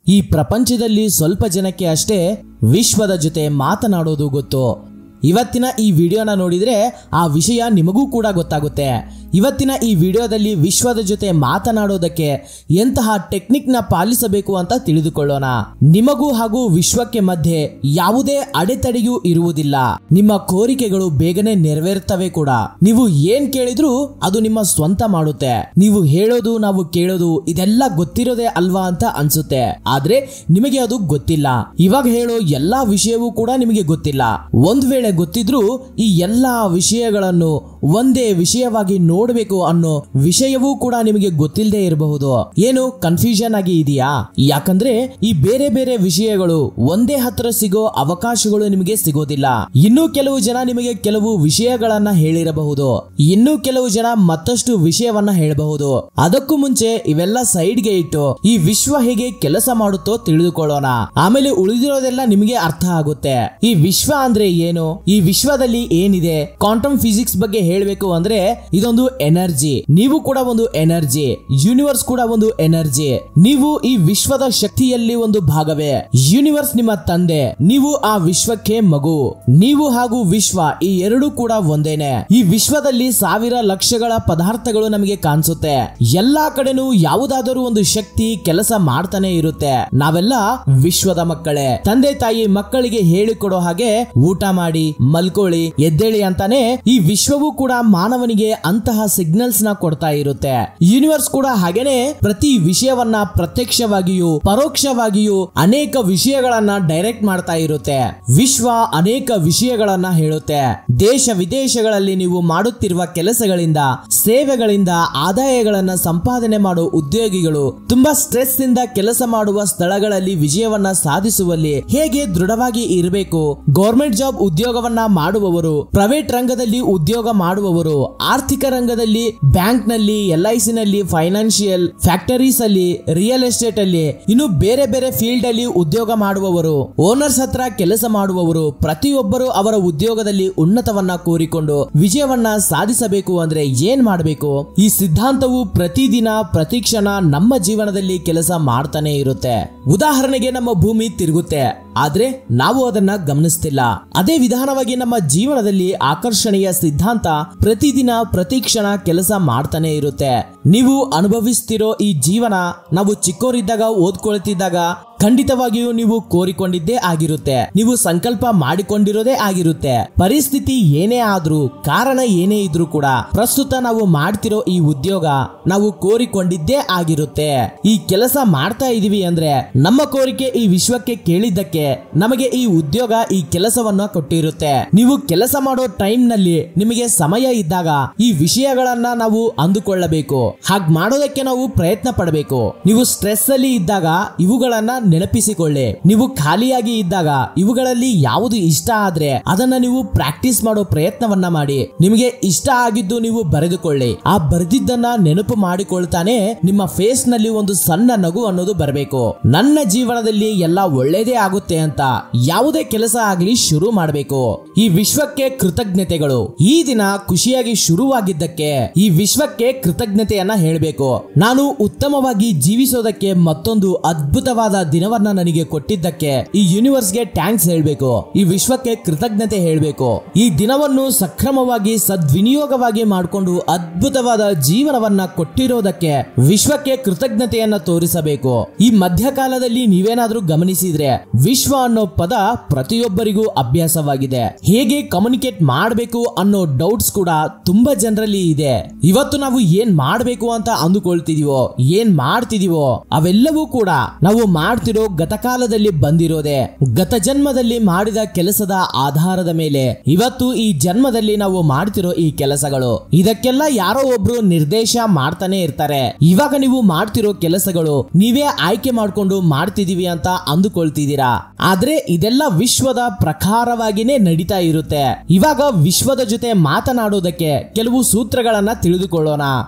ಈ ಪ್ರಪಂಚದಲ್ಲಿ ಸ್ವಲ್ಪ ಜನಕ್ಕೆ ಅಷ್ಟೇ ವಿಶ್ವದ ಜೊತೆ ಮಾತನಾಡೋದು ಗೊತ್ತು. ಇವತ್ತಿನ ಈ ವಿಡಿಯೋನ ನೋಡಿದ್ರೆ ಆ ವಿಷಯ ನಿಮಗೂ ಕೂಡ ಗೊತ್ತಾಗುತ್ತೆ. ಇವತ್ತಿನ ಈ ವಿಡಿಯೋದಲ್ಲಿ ವಿಶ್ವದ ಜೊತೆ ಮಾತನಾಡೋದಕ್ಕೆ ಎಂತಹ ಟೆಕ್ನಿಕ್ ನ ಪಾಲಿಸಬೇಕು ಅಂತ ತಿಳಿದುಕೊಳ್ಳೋಣ. ನಿಮಗೂ ಹಾಗೂ ವಿಶ್ವಕ್ಕೆ ಮಧ್ಯೆ ಯಾವುದೇ ಅಡೆತಡೆಯೂ ಇರುವುದಿಲ್ಲ. ನಿಮ್ಮ ಕೋರಿಕೆಗಳು ಬೇಗನೆ ನೆರವೇರುತ್ತವೆ ಕೂಡ. ನೀವು ಏನ್ ಕೇಳಿದ್ರು ಅದು ನಿಮ್ಮ ಸ್ವಂತ ಮಾಡುತ್ತೆ. ನೀವು ಹೇಳೋದು ನಾವು ಕೇಳೋದು ಇದೆಲ್ಲ ಗೊತ್ತಿರೋದೇ ಅಲ್ವಾ ಅಂತ ಅನ್ಸುತ್ತೆ. ಆದ್ರೆ ನಿಮಗೆ ಅದು ಗೊತ್ತಿಲ್ಲ. ಇವಾಗ ಹೇಳೋ ಎಲ್ಲಾ ವಿಷಯವೂ ಕೂಡ ನಿಮಗೆ ಗೊತ್ತಿಲ್ಲ. ಒಂದ್ ವೇಳೆ ಗೊತ್ತಿದ್ರು ಈ ಎಲ್ಲಾ ವಿಷಯಗಳನ್ನು ಒಂದೇ ವಿಷಯವಾಗಿ ನೋಡಬೇಕು ಅನ್ನೋ ವಿಷಯವೂ ಕೂಡ ನಿಮಗೆ ಗೊತ್ತಿಲ್ಲದೆ ಇರಬಹುದು. ಏನು ಕನ್ಫ್ಯೂಷನ್ ಆಗಿ ಇದೆಯಾ? ಯಾಕಂದ್ರೆ ಈ ಬೇರೆ ಬೇರೆ ವಿಷಯಗಳು ಒಂದೇ ಹತ್ರ ಸಿಗೋ ಅವಕಾಶಗಳು ನಿಮಗೆ ಸಿಗೋದಿಲ್ಲ. ಇನ್ನೂ ಕೆಲವು ಜನ ನಿಮಗೆ ಕೆಲವು ವಿಷಯಗಳನ್ನ ಹೇಳಿರಬಹುದು, ಇನ್ನೂ ಕೆಲವು ಜನ ಮತ್ತಷ್ಟು ವಿಷಯವನ್ನ ಹೇಳಬಹುದು. ಅದಕ್ಕೂ ಮುಂಚೆ ಇವೆಲ್ಲ ಸೈಡ್ಗೆ ಇಟ್ಟು ಈ ವಿಶ್ವ ಹೇಗೆ ಕೆಲಸ ಮಾಡುತ್ತೋ ತಿಳಿದುಕೊಳ್ಳೋಣ. ಆಮೇಲೆ ಉಳಿದಿರೋದೆಲ್ಲ ನಿಮಗೆ ಅರ್ಥ ಆಗುತ್ತೆ. ಈ ವಿಶ್ವ ಅಂದ್ರೆ ಏನು, ಈ ವಿಶ್ವದಲ್ಲಿ ಏನಿದೆ. ಕ್ವಾಂಟಮ್ ಫಿಸಿಕ್ಸ್ ಬಗ್ಗೆ ಹೇಳಬೇಕು ಅಂದ್ರೆ ಇದೊಂದು ಎನರ್ಜಿ. ನೀವು ಕೂಡ ಒಂದು ಎನರ್ಜಿ, ಯೂನಿವರ್ಸ್ ಕೂಡ ಒಂದು ಎನರ್ಜಿ. ನೀವು ಈ ವಿಶ್ವದ ಶಕ್ತಿಯಲ್ಲಿ ಒಂದು ಭಾಗವೇ. ಯೂನಿವರ್ಸ್ ನಿಮ್ಮ ತಂದೆ, ನೀವು ಆ ವಿಶ್ವಕ್ಕೆ ಮಗು. ನೀವು ಹಾಗೂ ವಿಶ್ವ ಈ ಎರಡು ಕೂಡ ಒಂದೇನೆ. ಈ ವಿಶ್ವದಲ್ಲಿ ಸಾವಿರ ಲಕ್ಷಗಳ ಪದಾರ್ಥಗಳು ನಮಗೆ ಕಾಣಿಸುತ್ತೆ. ಎಲ್ಲಾ ಕಡೆನೂ ಯಾವುದಾದರೂ ಒಂದು ಶಕ್ತಿ ಕೆಲಸ ಮಾಡ್ತಾನೆ ಇರುತ್ತೆ. ನಾವೆಲ್ಲ ವಿಶ್ವದ ಮಕ್ಕಳೇ. ತಂದೆ ತಾಯಿ ಮಕ್ಕಳಿಗೆ ಹೇಳಿಕೊಡೋ ಹಾಗೆ ಊಟ ಮಾಡಿ, ಮಲ್ಕೊಳ್ಳಿ, ಎದ್ದೇಳಿ ಅಂತಾನೆ ಈ ವಿಶ್ವವೂ ಕೂಡ ಮಾನವನಿಗೆ ಅಂತಹ ಸಿಗ್ನಲ್ಸ್ ನ ಕೊಡ್ತಾ ಇರುತ್ತೆ. ಯೂನಿವರ್ಸ್ ಕೂಡ ಹಾಗೇನೆ ಪ್ರತಿ ವಿಷಯವನ್ನ ಪ್ರತ್ಯಕ್ಷವಾಗಿಯೂ ಪರೋಕ್ಷವಾಗಿಯೂ ಅನೇಕ ವಿಷಯಗಳನ್ನ ಡೈರೆಕ್ಟ್ ಮಾಡ್ತಾ ಇರುತ್ತೆ. ವಿಶ್ವ ಅನೇಕ ವಿಷಯಗಳನ್ನ ಹೇಳುತ್ತೆ. ದೇಶ ವಿದೇಶಗಳಲ್ಲಿ ನೀವು ಮಾಡುತ್ತಿರುವ ಕೆಲಸಗಳಿಂದ, ಸೇವೆಗಳಿಂದ ಆದಾಯಗಳನ್ನ ಸಂಪಾದನೆ ಮಾಡೋ ಉದ್ಯೋಗಿಗಳು ತುಂಬಾ ಸ್ಟ್ರೆಸ್ ಇಂದ ಕೆಲಸ ಮಾಡುವ ಸ್ಥಳಗಳಲ್ಲಿ ವಿಜಯವನ್ನ ಸಾಧಿಸುವಲ್ಲಿ ಹೇಗೆ ದೃಢವಾಗಿ ಇರಬೇಕು. ಗೌರ್ಮೆಂಟ್ ಜಾಬ್ ಉದ್ಯೋಗವನ್ನ ಮಾಡುವವರು, ಪ್ರೈವೇಟ್ ರಂಗದಲ್ಲಿ ಉದ್ಯೋಗ ಮಾಡುವವರು, ಆರ್ಥಿಕ ರಂಗದಲ್ಲಿ ಬ್ಯಾಂಕ್ ನಲ್ಲಿ, LIC ನಲ್ಲಿ, ಫೈನಾನ್ಷಿಯಲ್ ಫ್ಯಾಕ್ಟರೀಸ್ ಅಲ್ಲಿ, ರಿಯಲ್ ಎಸ್ಟೇಟ್ ಅಲ್ಲಿ, ಇನ್ನು ಬೇರೆ ಬೇರೆ ಫೀಲ್ಡ್ ಅಲ್ಲಿ ಉದ್ಯೋಗ ಮಾಡುವವರು, ಓನರ್ಸ್ ಹತ್ರ ಕೆಲಸ ಮಾಡುವವರು, ಪ್ರತಿಯೊಬ್ಬರು ಅವರ ಉದ್ಯೋಗದಲ್ಲಿ ಉನ್ನತವನ್ನ ಕೋರಿಕೊಂಡು ವಿಜಯವನ್ನ ಸಾಧಿಸಬೇಕು ಅಂದ್ರೆ ಏನ್ ಮಾಡಬೇಕು? ಈ ಸಿದ್ಧಾಂತವು ಪ್ರತಿದಿನ ಪ್ರತಿಕ್ಷಣ ನಮ್ಮ ಜೀವನದಲ್ಲಿ ಕೆಲಸ ಮಾಡ್ತಾನೆ ಇರುತ್ತೆ. ಉದಾಹರಣೆಗೆ ನಮ್ಮ ಭೂಮಿ ತಿರುಗುತ್ತೆ, ಆದ್ರೆ ನಾವು ಅದನ್ನ ಗಮನಿಸ್ತಿಲ್ಲ. ಅದೇ ವಿಧಾನವಾಗಿ ನಮ್ಮ ಜೀವನದಲ್ಲಿ ಆಕರ್ಷಣೆಯ ಸಿದ್ಧಾಂತ ಪ್ರತಿದಿನ ಪ್ರತಿಕ್ಷಣ ಕೆಲಸ ಮಾಡ್ತಾನೆ ಇರುತ್ತೆ. ನೀವು ಅನುಭವಿಸ್ತಿರೋ ಈ ಜೀವನ ನಾವು ಚಿಕ್ಕೋರಿದ್ದಾಗ ಓದ್ಕೊಳ್ತಿದ್ದಾಗ ಖಂಡಿತವಾಗಿಯೂ ನೀವು ಕೋರಿಕೊಂಡಿದ್ದೇ ಆಗಿರುತ್ತೆ. ನೀವು ಸಂಕಲ್ಪ ಮಾಡಿಕೊಂಡಿರೋದೇ ಆಗಿರುತ್ತೆ. ಪರಿಸ್ಥಿತಿ ಏನೇ ಆದ್ರೂ, ಕಾರಣ ಏನೇ ಇದ್ರೂ ಕೂಡ ಪ್ರಸ್ತುತ ನಾವು ಮಾಡ್ತಿರೋ ಈ ಉದ್ಯೋಗ ನಾವು ಕೋರಿಕೊಂಡಿದ್ದೇ ಆಗಿರುತ್ತೆ. ಈ ಕೆಲಸ ಮಾಡ್ತಾ ಇದೀವಿ ಅಂದ್ರೆ ನಮ್ಮ ಕೋರಿಕೆ ಈ ವಿಶ್ವಕ್ಕೆ ಕೇಳಿದ್ದಕ್ಕೆ ನಮಗೆ ಈ ಉದ್ಯೋಗ ಈ ಕೆಲಸವನ್ನ ಕೊಟ್ಟಿರುತ್ತೆ. ನೀವು ಕೆಲಸ ಮಾಡೋ ಟೈಮ್ ನಲ್ಲಿ ನಿಮಗೆ ಸಮಯ ಇದ್ದಾಗ ಈ ವಿಷಯಗಳನ್ನ ನಾವು ಅಂದುಕೊಳ್ಳಬೇಕು. ಹಾಗೆ ಮಾಡೋದಕ್ಕೆ ನಾವು ಪ್ರಯತ್ನ ಪಡಬೇಕು. ನೀವು ಸ್ಟ್ರೆಸ್ ಅಲ್ಲಿ ಇದ್ದಾಗ ಇವುಗಳನ್ನ ನೆನಪಿಸಿಕೊಳ್ಳಿ. ನೀವು ಖಾಲಿಯಾಗಿ ಇದ್ದಾಗ ಇವುಗಳಲ್ಲಿ ಯಾವುದು ಇಷ್ಟ ಆದ್ರೆ ಅದನ್ನ ನೀವು ಪ್ರಾಕ್ಟೀಸ್ ಮಾಡೋ ಪ್ರಯತ್ನವನ್ನ ಮಾಡಿ. ನಿಮಗೆ ಇಷ್ಟ ಆಗಿದ್ದು ನೀವು ಬರೆದುಕೊಳ್ಳಿ. ಆ ಬರೆದಿದ್ದನ್ನ ನೆನಪು ಮಾಡಿಕೊಳ್ತಾನೆ ನಿಮ್ಮ ಫೇಸ್ ನಲ್ಲಿ ಒಂದು ಸಣ್ಣ ನಗು ಅನ್ನೋದು ಬರಬೇಕು. ನನ್ನ ಜೀವನದಲ್ಲಿ ಎಲ್ಲ ಒಳ್ಳೇದೇ ಆಗುತ್ತೆ ಅಂತ ಯಾವುದೇ ಕೆಲಸ ಆಗ್ಲಿ ಶುರು ಮಾಡಬೇಕು. ಈ ವಿಶ್ವಕ್ಕೆ ಕೃತಜ್ಞತೆಗಳು. ಈ ದಿನ ಖುಷಿಯಾಗಿ ಶುರುವಾಗಿದ್ದಕ್ಕೆ ಈ ವಿಶ್ವಕ್ಕೆ ಕೃತಜ್ಞತೆಯನ್ನ ಹೇಳಬೇಕು. ನಾನು ಉತ್ತಮವಾಗಿ ಜೀವಿಸೋದಕ್ಕೆ ಮತ್ತೊಂದು ಅದ್ಭುತವಾದ ದಿನವನ್ನ ನನಗೆ ಕೊಟ್ಟಿದ್ದಕ್ಕೆ ಈ ಯೂನಿವರ್ಸ್ಗೆ ಥ್ಯಾಂಕ್ಸ್ ಹೇಳ್ಬೇಕು. ಈ ವಿಶ್ವಕ್ಕೆ ಕೃತಜ್ಞತೆ ಹೇಳ್ಬೇಕು. ಈ ದಿನವನ್ನು ಸಕ್ರಮವಾಗಿ ಸದ್ವಿನಿಯೋಗವಾಗಿ ಮಾಡಿಕೊಂಡು ಅದ್ಭುತವಾದ ಜೀವನವನ್ನ ಕೊಟ್ಟಿರೋದಕ್ಕೆ ವಿಶ್ವಕ್ಕೆ ಕೃತಜ್ಞತೆಯನ್ನ ತೋರಿಸಬೇಕು. ಈ ಮಧ್ಯಕಾಲದಲ್ಲಿ ನೀವೇನಾದ್ರೂ ಗಮನಿಸಿದ್ರೆ ವಿಶ್ವ ಅನ್ನೋ ಪದ ಪ್ರತಿಯೊಬ್ಬರಿಗೂ ಅಭ್ಯಾಸವಾಗಿದೆ. ಹೇಗೆ ಕಮ್ಯುನಿಕೇಟ್ ಮಾಡಬೇಕು ಅನ್ನೋ ಡೌಟ್ಸ್ ಕೂಡ ತುಂಬಾ ಜನರಲ್ಲಿ ಇದೆ. ಇವತ್ತು ನಾವು ಏನ್ ಮಾಡಬೇಕು ಅಂತ ಅಂದುಕೊಳ್ತಿದೀವೋ, ಏನ್ ಮಾಡ್ತಿದೀವೋ ಅವೆಲ್ಲವೂ ಕೂಡ ನಾವು ಮಾಡ್ತಿರೋ ಗತಕಾಲದಲ್ಲಿ ಬಂದಿರೋದೆ. ಗತ ಜನ್ಮದಲ್ಲಿ ಮಾಡಿದ ಕೆಲಸದ ಆಧಾರದ ಮೇಲೆ ಇವತ್ತು ಈ ಜನ್ಮದಲ್ಲಿ ನಾವು ಮಾಡ್ತಿರೋ ಈ ಕೆಲಸಗಳು. ಇದಕ್ಕೆಲ್ಲ ಯಾರೋ ಒಬ್ರು ನಿರ್ದೇಶ ಮಾಡ್ತಾನೆ ಇರ್ತಾರೆ. ಇವಾಗ ನೀವು ಮಾಡ್ತಿರೋ ಕೆಲಸಗಳು ನೀವೇ ಆಯ್ಕೆ ಮಾಡ್ಕೊಂಡು ಮಾಡ್ತಿದೀವಿ ಅಂತ ಅಂದುಕೊಳ್ತಿದ್ದೀರಾ. ಆದ್ರೆ ಇದೆಲ್ಲ ವಿಶ್ವದ ಪ್ರಕಾರವಾಗಿನೇ ನಡೀತಾ ಇರುತ್ತೆ. ಇವಾಗ ವಿಶ್ವದ ಜೊತೆ ಮಾತನಾಡೋದಕ್ಕೆ ಕೆಲವು ಸೂತ್ರಗಳನ್ನ ತಿಳಿದುಕೊಳ್ಳೋಣ.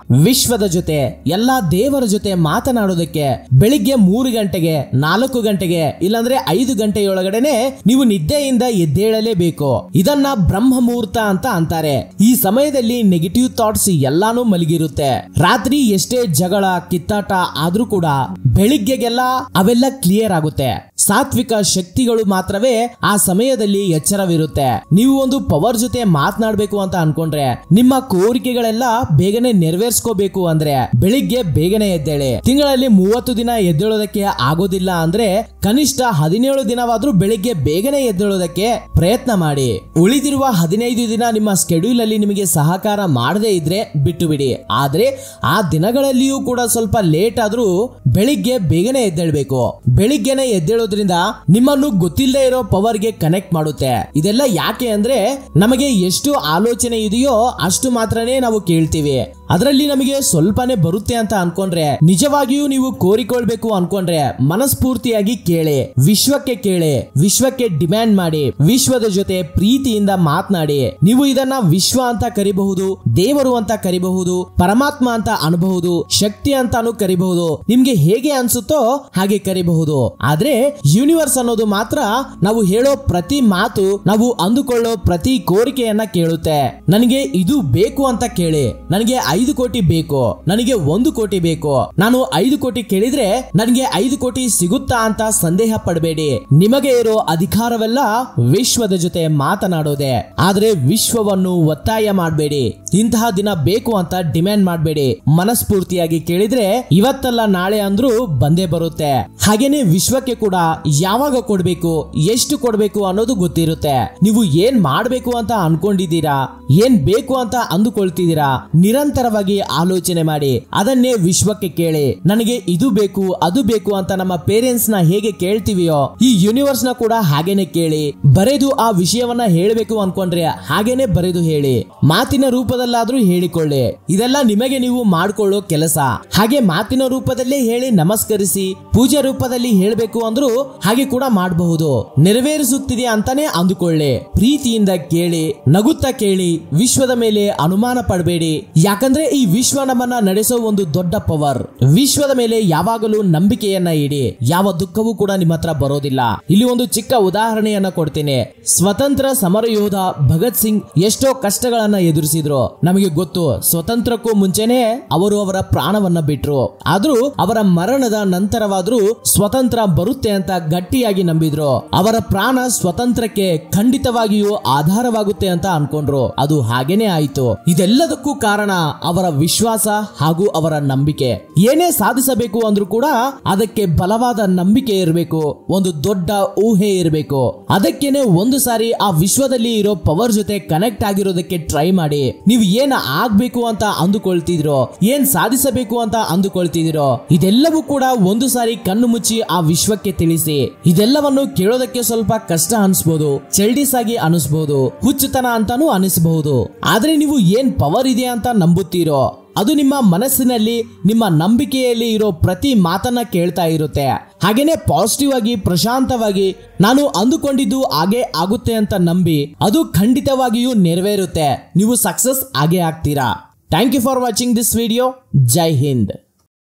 ವಿಶ್ವದ ಜೊತೆ, ಎಲ್ಲಾ ದೇವರ ಜೊತೆ ಮಾತನಾಡೋದಕ್ಕೆ ಬೆಳಿಗ್ಗೆ 3 ಗಂಟೆಗೆ 4 ಗಂಟೆಗೆ ಇಲ್ಲಾಂದ್ರೆ 5 ಗಂಟೆಯೊಳಗಡೆನೆ ನೀವು ನಿದ್ದೆಯಿಂದ ಎದ್ದೇಳಲೇಬೇಕು. ಇದನ್ನ ಬ್ರಹ್ಮ ಮುಹೂರ್ತ ಅಂತ ಅಂತಾರೆ. ಈ ಸಮಯದಲ್ಲಿ ನೆಗೆಟಿವ್ ಥಾಟ್ಸ್ ಎಲ್ಲಾನು ಮಲಗಿರುತ್ತೆ. ರಾತ್ರಿ ಎಷ್ಟೇ ಜಗಳ ಕಿತ್ತಾಟ ಆದ್ರೂ ಕೂಡ ಬೆಳಿಗ್ಗೆಗೆಲ್ಲ ಅವೆಲ್ಲ ಕ್ಲಿಯರ್ ಆಗುತ್ತೆ. ಸಾತ್ವಿಕ ಶಕ್ತಿಗಳು ಮಾತ್ರವೇ ಆ ಸಮಯದಲ್ಲಿ ಎಚ್ಚರವಿರುತ್ತೆ. ನೀವು ಒಂದು ಪವರ್ ಜೊತೆ ಮಾತನಾಡಬೇಕು ಅಂತ ಅನ್ಕೊಂಡ್ರೆ, ನಿಮ್ಮ ಕೋರಿಕೆಗಳೆಲ್ಲ ಬೇಗನೆ ನೆರವೇರಿಸ್ಕೋಬೇಕು ಅಂದ್ರೆ ಬೆಳಿಗ್ಗೆ ಬೇಗನೆ ಎದ್ದೇಳಿ. ತಿಂಗಳಲ್ಲಿ 30 ದಿನ ಎದ್ದೇಳೋದಕ್ಕೆ ಆಗೋದಿಲ್ಲ ಅಂದ್ರೆ ಕನಿಷ್ಠ 17 ದಿನವಾದ್ರೂ ಬೆಳಿಗ್ಗೆ ಬೇಗನೆ ಎದ್ದೇಳೋದಕ್ಕೆ ಪ್ರಯತ್ನ ಮಾಡಿ. ಉಳಿದಿರುವ 15 ದಿನ ನಿಮ್ಮ ಸ್ಕೆಡ್ಯೂಲ್ ಅಲ್ಲಿ ನಿಮಗೆ ಸಹಕಾರ ಮಾಡದೇ ಇದ್ರೆ ಬಿಟ್ಟು ಬಿಡಿ. ಆದ್ರೆ ಆ ದಿನಗಳಲ್ಲಿಯೂ ಕೂಡ ಸ್ವಲ್ಪ ಲೇಟ್ ಆದ್ರೂ ಬೆಳಿಗ್ಗೆ ಬೇಗನೆ ಎದ್ದೇಳಬೇಕು. ಬೆಳಿಗ್ಗೆನೆ ಎದ್ದೇಳೋದ್ರಿಂದ ನಿಮ್ಮನ್ನು ಗೊತ್ತಿಲ್ಲದೆ ಇರೋ ಪವರ್ ಗೆ ಕನೆಕ್ಟ್ ಮಾಡುತ್ತೆ. ಇದೆಲ್ಲ ಯಾಕೆ ಅಂದ್ರೆ ನಮಗೆ ಎಷ್ಟು ಆಲೋಚನೆ ಇದೆಯೋ ಅಷ್ಟು ಮಾತ್ರನೇ ನಾವು ಕೇಳ್ತೀವಿ. ಅದರಲ್ಲಿ ನಮಗೆ ಸ್ವಲ್ಪನೇ ಬರುತ್ತೆ ಅಂತ ಅನ್ಕೊಂಡ್ರೆ, ನಿಜವಾಗಿಯೂ ನೀವು ಕೋರಿಕೊಳ್ಬೇಕು ಅನ್ಕೊಂಡ್ರೆ ಮನಸ್ಫೂರ್ತಿಯಾಗಿ ಕೇಳಿ, ವಿಶ್ವಕ್ಕೆ ಕೇಳಿ, ವಿಶ್ವಕ್ಕೆ ಡಿಮ್ಯಾಂಡ್ ಮಾಡಿ, ವಿಶ್ವದ ಜೊತೆ ಪ್ರೀತಿಯಿಂದ ಮಾತನಾಡಿ. ನೀವು ಇದನ್ನ ವಿಶ್ವ ಅಂತ ಕರಿಬಹುದು, ದೇವರು ಅಂತ ಕರಿಬಹುದು, ಪರಮಾತ್ಮ ಅಂತ ಅನ್ಬಹುದು, ಶಕ್ತಿ ಅಂತಾನು ಕರಿಬಹುದು. ನಿಮ್ಗೆ ಹೇಗೆ ಅನ್ಸುತ್ತೋ ಹಾಗೆ ಕರಿಬಹುದು. ಆದ್ರೆ ಯೂನಿವರ್ಸ್ ಅನ್ನೋದು ಮಾತ್ರ ನಾವು ಹೇಳೋ ಪ್ರತಿ ಮಾತು, ನಾವು ಅಂದುಕೊಳ್ಳೋ ಪ್ರತಿ ಕೋರಿಕೆಯನ್ನ ಕೇಳುತ್ತೆ. ನನಗೆ ಇದು ಬೇಕು ಅಂತ ಕೇಳಿ. ನನಗೆ 5 ಕೋಟಿ ಬೇಕು, ನನಗೆ 1 ಕೋಟಿ ಬೇಕು, ನಾನು 5 ಕೋಟಿ ಕೇಳಿದ್ರೆ ನನಗೆ 5 ಕೋಟಿ ಸಿಗುತ್ತಾ ಅಂತ ಸಂದೇಹ ಪಡಬೇಡಿ. ನಿಮಗೆ ಇರೋ ಅಧಿಕಾರವೆಲ್ಲ ವಿಶ್ವದ ಜೊತೆ ಮಾತನಾಡೋದೆ. ಆದ್ರೆ ವಿಶ್ವವನ್ನು ಒತ್ತಾಯ ಮಾಡಬೇಡಿ. ಇಂತಹ ದಿನ ಬೇಕು ಅಂತ ಡಿಮ್ಯಾಂಡ್ ಮಾಡಬೇಡಿ. ಮನಸ್ಫೂರ್ತಿಯಾಗಿ ಕೇಳಿದ್ರೆ ಇವತ್ತಲ್ಲ ನಾಳೆ ಅಂದ್ರೂ ಬಂದೇ ಬರುತ್ತೆ. ಹಾಗೇನೆ ವಿಶ್ವಕ್ಕೆ ಕೂಡ ಯಾವಾಗ ಕೊಡ್ಬೇಕು, ಎಷ್ಟು ಕೊಡ್ಬೇಕು ಅನ್ನೋದು ಗೊತ್ತಿರುತ್ತೆ. ನೀವು ಏನ್ ಮಾಡ್ಬೇಕು ಅಂತ ಅನ್ಕೊಂಡಿದ್ದೀರಾ, ಏನ್ ಬೇಕು ಅಂತ ಅಂದುಕೊಳ್ತಿದ್ದೀರಾ, ನಿರಂತರವಾಗಿ ಆಲೋಚನೆ ಮಾಡಿ. ಅದನ್ನೇ ವಿಶ್ವಕ್ಕೆ ಕೇಳಿ. ನನಗೆ ಇದು ಬೇಕು ಅದು ಬೇಕು ಅಂತ ನಮ್ಮ ಪೇರೆಂಟ್ಸ್ ನ ಹೇಗೆ ಕೇಳ್ತೀವಿಯೋ, ಈ ಯೂನಿವರ್ಸ್ ನ ಕೂಡ ಹಾಗೇನೆ ಕೇಳಿ. ಬರೆದು ಆ ವಿಷಯವನ್ನ ಹೇಳಬೇಕು ಅನ್ಕೊಂಡ್ರೆ ಹಾಗೇನೆ ಬರೆದು ಹೇಳಿ. ಮಾತಿನ ರೂಪದಲ್ಲಾದ್ರೂ ಹೇಳಿಕೊಳ್ಳಿ. ಇದೆಲ್ಲ ನಿಮಗೆ ನೀವು ಮಾಡ್ಕೊಳ್ಳೋ ಕೆಲಸ. ಹಾಗೆ ಮಾತಿನ ರೂಪದಲ್ಲೇ ಹೇಳಿ ನಮಸ್ಕರಿಸಿ, ಪೂಜೆ ರೂಪದಲ್ಲಿ ಹೇಳಬೇಕು ಅಂದ್ರೂ ಹಾಗೆ ಕೂಡ ಮಾಡಬಹುದು. ನೆರವೇರಿಸುತ್ತಿದೆ ಅಂತಾನೆ ಅಂದುಕೊಳ್ಳಿ. ಪ್ರೀತಿಯಿಂದ ಕೇಳಿ, ನಗುತ್ತಾ ಕೇಳಿ. ವಿಶ್ವದ ಮೇಲೆ ಅನುಮಾನ ಪಡಬೇಡಿ. ಯಾಕಂದ್ರೆ ಈ ವಿಶ್ವ ನಮ್ಮನ್ನ ನಡೆಸೋ ಒಂದು ದೊಡ್ಡ ಪವರ್. ವಿಶ್ವದ ಮೇಲೆ ಯಾವಾಗಲೂ ನಂಬಿಕೆಯನ್ನ ಇಡಿ. ಯಾವ ದುಃಖವೂ ಕೂಡ ನಿಮ್ಮ ಹತ್ರ ಬರೋದಿಲ್ಲ. ಇಲ್ಲಿ ಒಂದು ಚಿಕ್ಕ ಉದಾಹರಣೆಯನ್ನ ಕೊಡ್ತೀನಿ. ಸ್ವತಂತ್ರ ಸಮರ ಯೋಧ ಭಗತ್ ಸಿಂಗ್ ಎಷ್ಟೋ ಕಷ್ಟಗಳನ್ನ ಎದುರಿಸಿದ್ರು. ನಮಗೆ ಗೊತ್ತು, ಸ್ವತಂತ್ರಕ್ಕೂ ಮುಂಚೆನೆ ಅವರು ಅವರ ಪ್ರಾಣವನ್ನ ಬಿಟ್ರು. ಆದ್ರೂ ಅವರ ಮರಣದ ನಂತರವಾದ್ರೂ ಸ್ವತಂತ್ರ ಬರುತ್ತೆ ಅಂತ ಗಟ್ಟಿಯಾಗಿ ನಂಬಿದ್ರು. ಅವರ ಪ್ರಾಣ ಸ್ವತಂತ್ರಕ್ಕೆ ಖಂಡಿತವಾಗಿಯೂ ಆಧಾರವಾಗುತ್ತೆ ಅಂತ ಅನ್ಕೊಂಡ್ರು. ಅದು ಹಾಗೇನೆ ಆಯ್ತು. ಇದೆಲ್ಲದಕ್ಕೂ ಕಾರಣ ಅವರ ವಿಶ್ವಾಸ ಹಾಗೂ ಅವರ ನಂಬಿಕೆ. ಏನೇ ಸಾಧಿಸಬೇಕು ಅಂದ್ರೂ ಕೂಡ ಅದಕ್ಕೆ ಬಲವಾದ ನಂಬಿಕೆ ಇರಬೇಕು, ಒಂದು ದೊಡ್ಡ ಊಹೆ ಇರಬೇಕು. ಅದಕ್ಕೇನೆ ಒಂದು ಸಾರಿ ಆ ವಿಶ್ವದಲ್ಲಿ ಇರೋ ಪವರ್ ಜೊತೆ ಕನೆಕ್ಟ್ ಆಗಿರೋದಕ್ಕೆ ಟ್ರೈ ಮಾಡಿ. ನೀವು ಏನ್ ಆಗ್ಬೇಕು ಅಂತ ಅಂದುಕೊಳ್ತಿದ್ರೋ, ಏನ್ ಸಾಧಿಸಬೇಕು ಅಂತ ಅಂದುಕೊಳ್ತಿದಿರೋ, ಇದೆಲ್ಲವೂ ಕೂಡ ಒಂದು ಸಾರಿ ಕಣ್ಣು ಮುಚ್ಚಿ ಆ ವಿಶ್ವಕ್ಕೆ ತಿಳಿಸಿ. ಇದೆಲ್ಲವನ್ನು ಕೇಳೋದಕ್ಕೆ ಸ್ವಲ್ಪ ಕಷ್ಟ ಅನಿಸಬಹುದು, ಚೈಲ್ಡಿಶ್ ಆಗಿ ಅನಿಸಬಹುದು, ಹುಚ್ಚುತನ ಅಂತಾನೂ ಅನಿಸಬಹುದು. ಆದ್ರೆ ನೀವು ಏನ್ ಪವರ್ ಇದೆ ಅಂತ ನಂಬುತ್ತೀರೋ ಅದು ನಿಮ್ಮ ಮನಸ್ಸಿನಲ್ಲಿ, ನಿಮ್ಮ ನಂಬಿಕೆಯಲ್ಲಿ ಇರೋ ಪ್ರತಿ ಮಾತನ್ನ ಕೇಳ್ತಾ ಇರುತ್ತೆ. ಹಾಗೇನೆ ಪಾಸಿಟಿವ್ ಆಗಿ, ಪ್ರಶಾಂತವಾಗಿ ನಾನು ಅಂದುಕೊಂಡಿದ್ದು ಹಾಗೆ ಆಗುತ್ತೆ ಅಂತ ನಂಬಿ ಅದು ಖಂಡಿತವಾಗಿಯೂ ನೆರವೇರುತ್ತೆ. ನೀವು ಸಕ್ಸಸ್ ಆಗೇ ಆಗ್ತೀರಾ. Thank you for watching this video. Jai Hind.